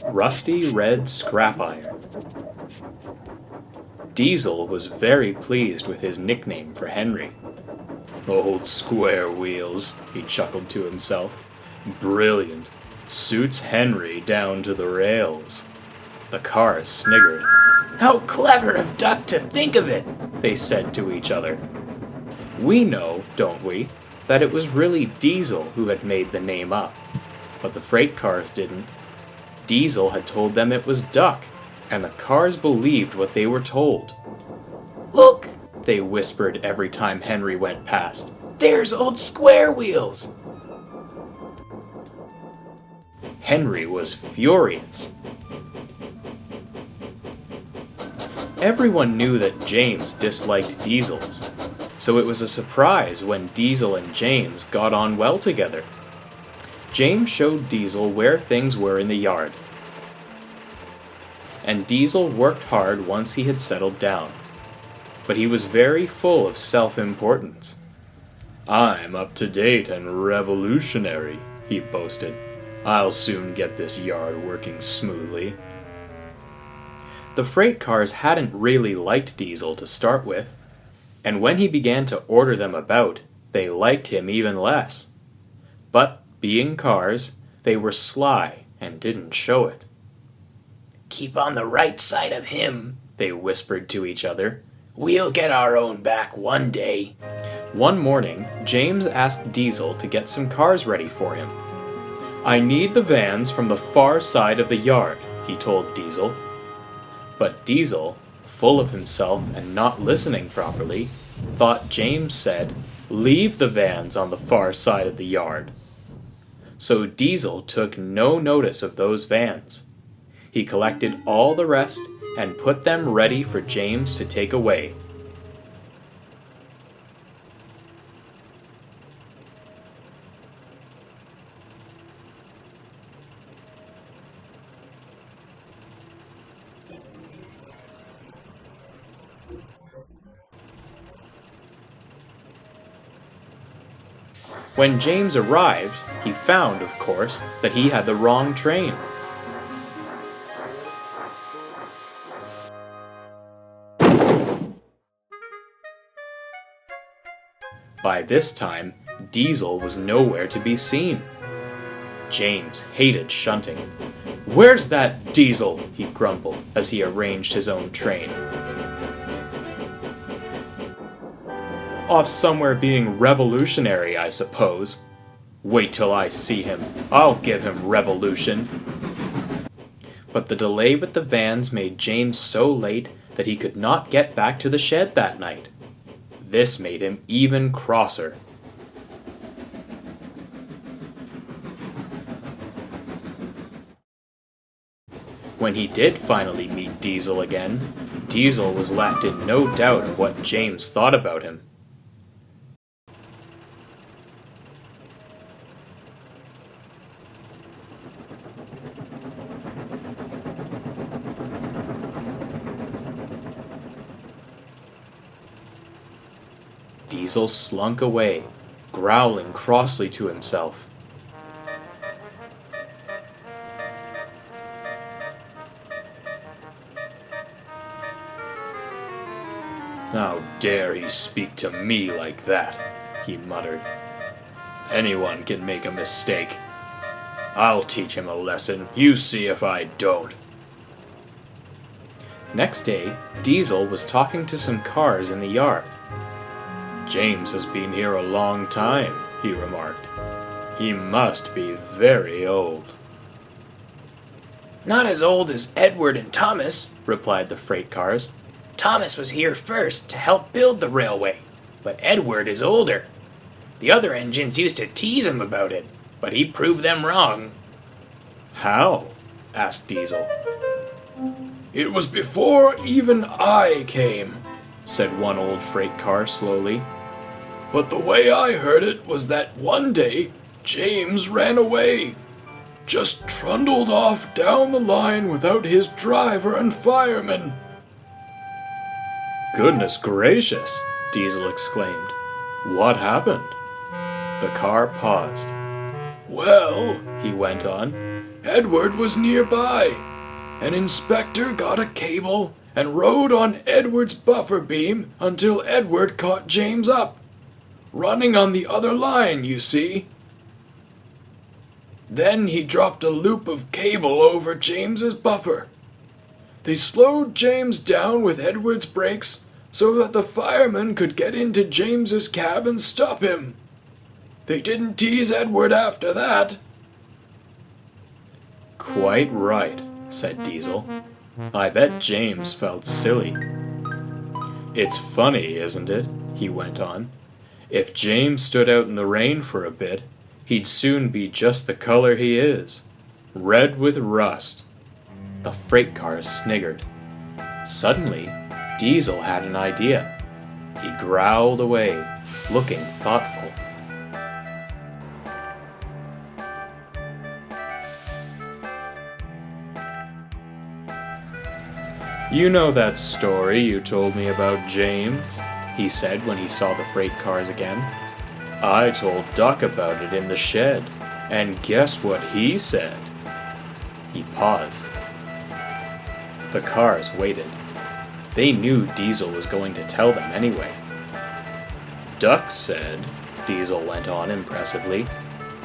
Rusty red scrap iron. Diesel was very pleased with his nickname for Henry. Old square wheels, he chuckled to himself. Brilliant. Suits Henry down to the rails. The cars sniggered. How clever of Duck to think of it, they said to each other. We know, don't we, that it was really Diesel who had made the name up, but the freight cars didn't. Diesel had told them it was Duck, and the cars believed what they were told. Look, they whispered every time Henry went past. There's old square wheels. Henry was furious. Everyone knew that James disliked Diesels, so it was a surprise when Diesel and James got on well together. James showed Diesel where things were in the yard, and Diesel worked hard once he had settled down. But he was very full of self-importance. I'm up to date and revolutionary, he boasted. I'll soon get this yard working smoothly. The freight cars hadn't really liked Diesel to start with, and when he began to order them about, they liked him even less. But, being cars, they were sly and didn't show it. Keep on the right side of him, they whispered to each other. We'll get our own back one day. One morning, James asked Diesel to get some cars ready for him. I need the vans from the far side of the yard, he told Diesel. But Diesel, full of himself and not listening properly, thought James said, leave the vans on the far side of the yard. So Diesel took no notice of those vans. He collected all the rest and put them ready for James to take away. When James arrived, he found, of course, that he had the wrong train. By this time, Diesel was nowhere to be seen. James hated shunting. Where's that Diesel? He grumbled as he arranged his own train. Off somewhere being revolutionary, I suppose. Wait till I see him. I'll give him revolution. But the delay with the vans made James so late that he could not get back to the shed that night. This made him even crosser. When he did finally meet Diesel again, Diesel was left in no doubt of what James thought about him. Diesel slunk away, growling crossly to himself. How dare he speak to me like that, he muttered. Anyone can make a mistake. I'll teach him a lesson, you see if I don't. Next day, Diesel was talking to some cars in the yard. James has been here a long time, he remarked. He must be very old. Not as old as Edward and Thomas, replied the freight cars. Thomas was here first to help build the railway, but Edward is older. The other engines used to tease him about it, but he proved them wrong. How? Asked Diesel. It was before even I came, said one old freight car slowly. But the way I heard it was that one day James ran away. Just trundled off down the line without his driver and fireman. Goodness gracious, Diesel exclaimed. What happened? The car paused. Well, he went on, Edward was nearby. An inspector got a cable and rode on Edward's buffer beam until Edward caught James up. Running on the other line, you see. Then he dropped a loop of cable over James's buffer. They slowed James down with Edward's brakes so that the firemen could get into James's cab and stop him. They didn't tease Edward after that. Quite right, said Diesel. I bet James felt silly. It's funny, isn't it? He went on. If James stood out in the rain for a bit, he'd soon be just the color he is, red with rust. The freight cars sniggered. Suddenly, Diesel had an idea. He growled away, looking thoughtful. You know that story you told me about James? He said when he saw the freight cars again. I told Duck about it in the shed, and guess what he said? He paused. The cars waited. They knew Diesel was going to tell them anyway. Duck said, Diesel went on impressively,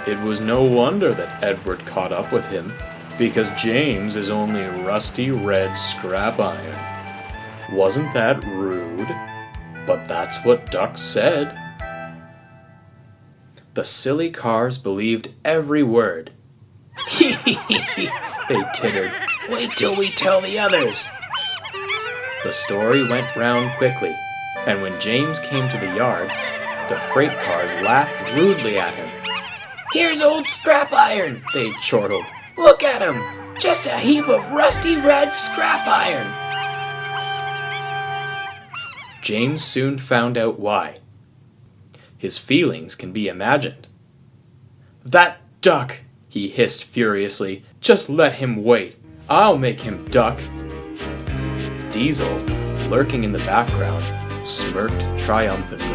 it was no wonder that Edward caught up with him, because James is only rusty red scrap iron. Wasn't that rude? But that's what Duck said. The silly cars believed every word. Hee hee hee, they tittered. Wait till we tell the others. The story went round quickly, and when James came to the yard, the freight cars laughed rudely at him. Here's old scrap iron, they chortled. Look at him, just a heap of rusty red scrap iron. James soon found out why. His feelings can be imagined. That Duck, he hissed furiously. Just let him wait. I'll make him duck. Diesel, lurking in the background, smirked triumphantly.